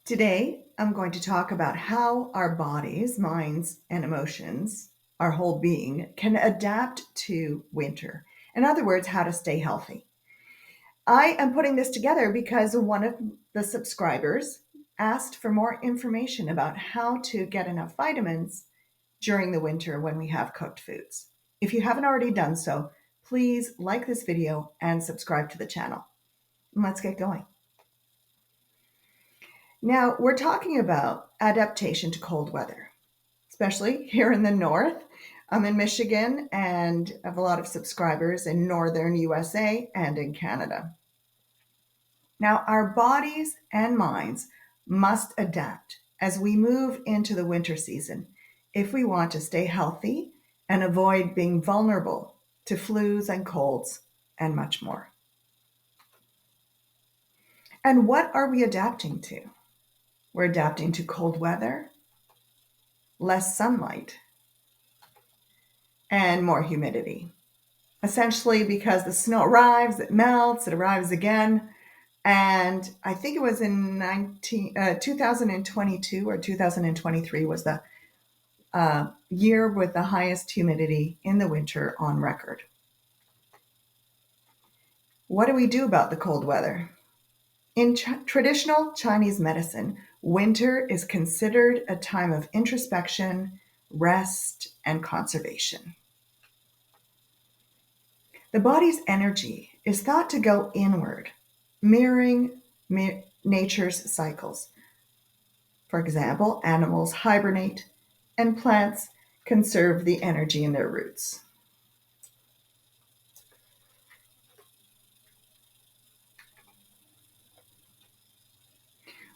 Today, I'm going to talk about how our bodies, minds, and emotions, our whole being, can adapt to winter. In other words, how to stay healthy. I am putting this together because one of the subscribers asked for more information about how to get enough vitamins during the winter when we have cooked foods. If you haven't already done so, please like this video and subscribe to the channel. Let's get going. Now, we're talking about adaptation to cold weather, especially here in the north. I'm in Michigan and I have a lot of subscribers in northern USA and in Canada. Now, our bodies and minds must adapt as we move into the winter season if we want to stay healthy and avoid being vulnerable to flus and colds and much more. And what are we adapting to? We're adapting to cold weather, less sunlight, and more humidity. Essentially, because the snow arrives, it melts, it arrives again. And I think it was in 2022 or 2023 was the year with the highest humidity in the winter on record. What do we do about the cold weather? In traditional Chinese medicine, winter is considered a time of introspection, rest, and conservation. The body's energy is thought to go inward, mirroring nature's cycles. For example, animals hibernate and plants conserve the energy in their roots.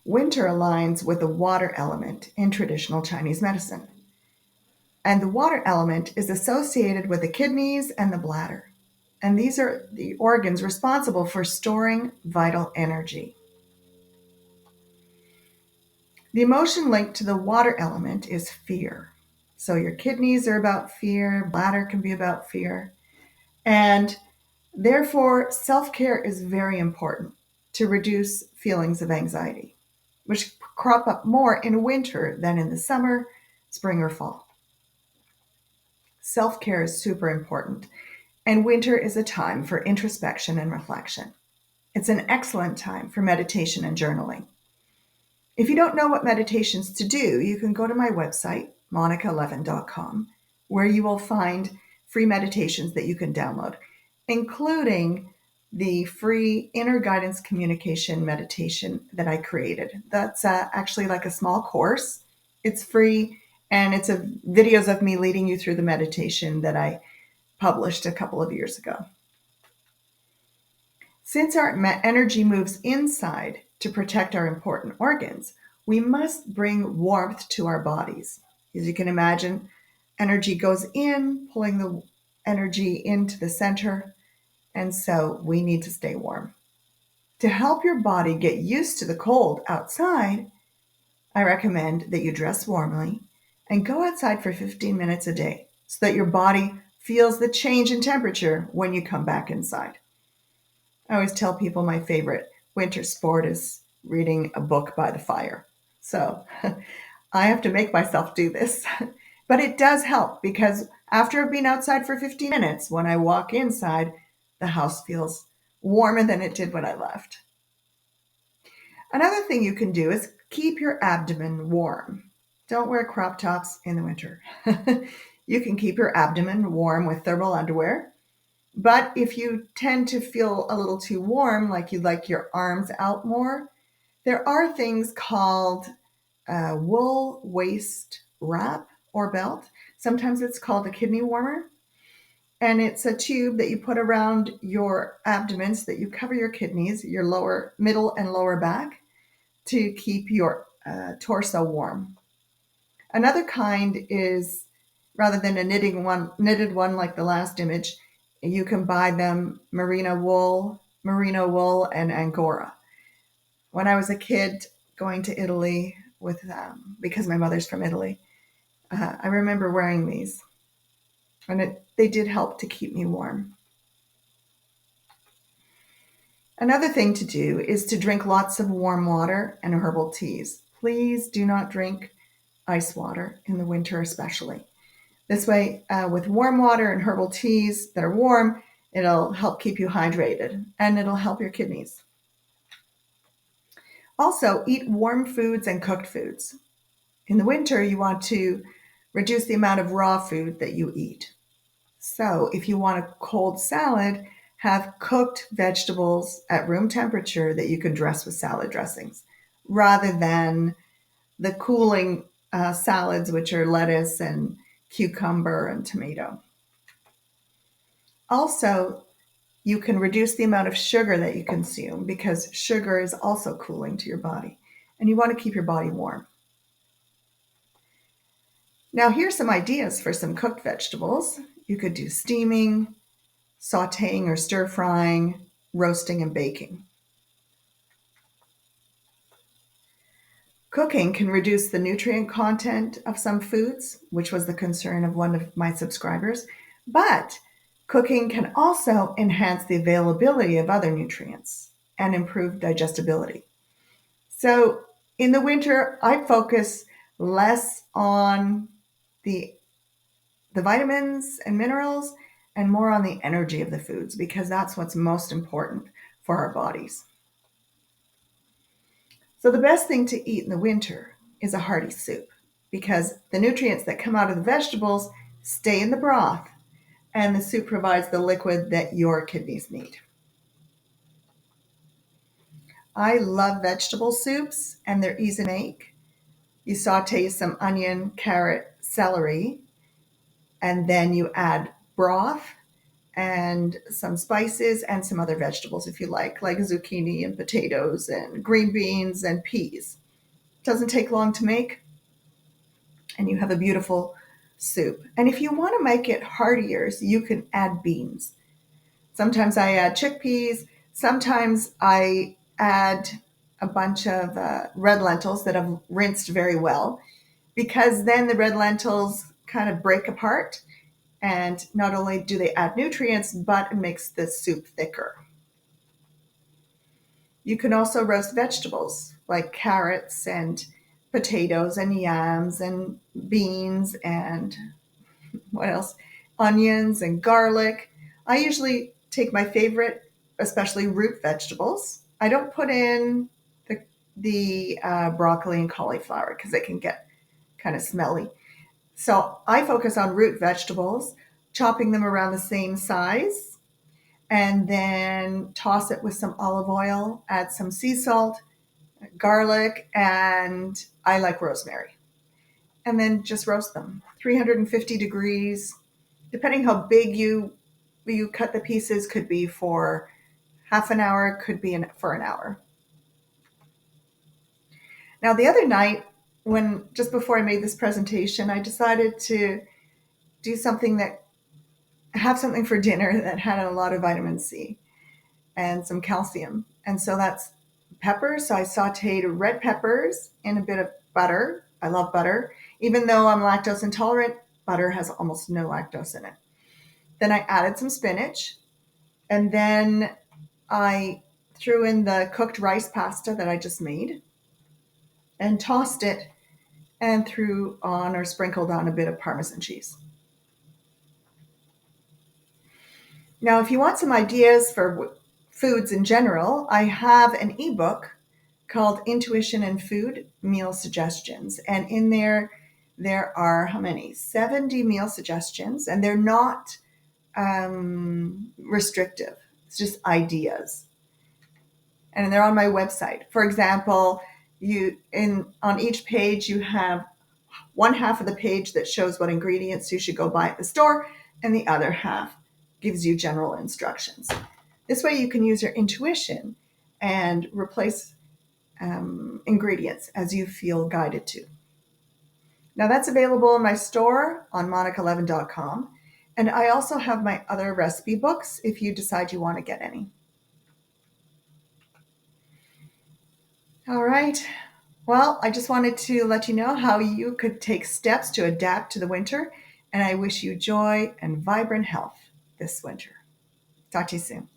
Winter aligns with the water element in traditional Chinese medicine. And the water element is associated with the kidneys and the bladder. And these are the organs responsible for storing vital energy. The emotion linked to the water element is fear. So your kidneys are about fear, bladder can be about fear. And therefore, self care is very important to reduce feelings of anxiety, which crop up more in winter than in the summer, spring, or fall. Self care is super important, and winter is a time for introspection and reflection. It's an excellent time for meditation and journaling. If you don't know what meditations to do, you can go to my website, monica11.com, where you will find free meditations that you can download, including the free inner guidance communication meditation that I created. That's actually like a small course. It's free, and it's videos of me leading you through the meditation that I published a couple of years ago. Since our energy moves inside to protect our important organs, we must bring warmth to our bodies. As you can imagine, energy goes in, pulling the energy into the center, and so we need to stay warm. To help your body get used to the cold outside, I recommend that you dress warmly and go outside for 15 minutes a day so that your body feels the change in temperature when you come back inside. I always tell people my favorite winter sport is reading a book by the fire. So I have to make myself do this. But it does help because after I've been outside for 15 minutes, when I walk inside, the house feels warmer than it did when I left. Another thing you can do is keep your abdomen warm. Don't wear crop tops in the winter. You can keep your abdomen warm with thermal underwear. But if you tend to feel a little too warm, like you'd like your arms out more, there are things called wool waist wrap or belt. Sometimes it's called a kidney warmer. And it's a tube that you put around your abdomen so that you cover your kidneys, your lower, middle, and lower back to keep your torso warm. Another kind is, rather than a knitted one like the last image, you can buy them merino wool, and angora. When I was a kid going to Italy because my mother's from Italy, I remember wearing these, and they did help to keep me warm. Another thing to do is to drink lots of warm water and herbal teas. Please do not drink ice water in the winter, especially. This way, with warm water and herbal teas that are warm, it'll help keep you hydrated and it'll help your kidneys. Also, eat warm foods and cooked foods. In the winter, you want to reduce the amount of raw food that you eat. So, if you want a cold salad, have cooked vegetables at room temperature that you can dress with salad dressings rather than the cooling salads, which are lettuce and cucumber and tomato. Also, you can reduce the amount of sugar that you consume because sugar is also cooling to your body, and you want to keep your body warm. Now, here's some ideas for some cooked vegetables. You could do steaming, sauteing or stir frying, roasting, and baking. Cooking can reduce the nutrient content of some foods, which was the concern of one of my subscribers, but cooking can also enhance the availability of other nutrients and improve digestibility. So in the winter, I focus less on the vitamins and minerals and more on the energy of the foods because that's what's most important for our bodies. So the best thing to eat in the winter is a hearty soup because the nutrients that come out of the vegetables stay in the broth and the soup provides the liquid that your kidneys need. I love vegetable soups and they're easy to make. You saute some onion, carrot, celery, and then you add broth and some spices and some other vegetables if you like zucchini and potatoes and green beans and peas. Doesn't take long to make, and you have a beautiful soup. And if you want to make it heartier, you can add beans. Sometimes I add chickpeas. Sometimes I add a bunch of red lentils that I've rinsed very well because then the red lentils kind of break apart. And not only do they add nutrients, but it makes the soup thicker. You can also roast vegetables like carrots and potatoes and yams and beans and what else? Onions and garlic. I usually take my favorite, especially root vegetables. I don't put in the broccoli and cauliflower because it can get kind of smelly. So I focus on root vegetables, chopping them around the same size, and then toss it with some olive oil, add some sea salt, garlic, and I like rosemary. And then just roast them. 350 degrees, depending how big you cut the pieces, could be for half an hour, could be for an hour. Now the other night, when just before I made this presentation, I decided to do something that have something for dinner that had a lot of vitamin C and some calcium. And so that's peppers. So I sauteed red peppers in a bit of butter. I love butter. Even though I'm lactose intolerant, butter has almost no lactose in it. Then I added some spinach. And then I threw in the cooked rice pasta that I just made and tossed it and threw on or sprinkled on a bit of Parmesan cheese. Now, if you want some ideas for foods in general, I have an ebook called Intuition and Food Meal Suggestions. And in there are how many? 70 meal suggestions, and they're not restrictive. It's just ideas. And they're on my website. For example, on each page you have one half of the page that shows what ingredients you should go buy at the store, and the other half gives you general instructions. This way you can use your intuition and replace ingredients as you feel guided to. Now that's available in my store on monica11.com. And I also have my other recipe books if you decide you want to get any. All right. Well, I just wanted to let you know how you could take steps to adapt to the winter. And I wish you joy and vibrant health this winter. Talk to you soon.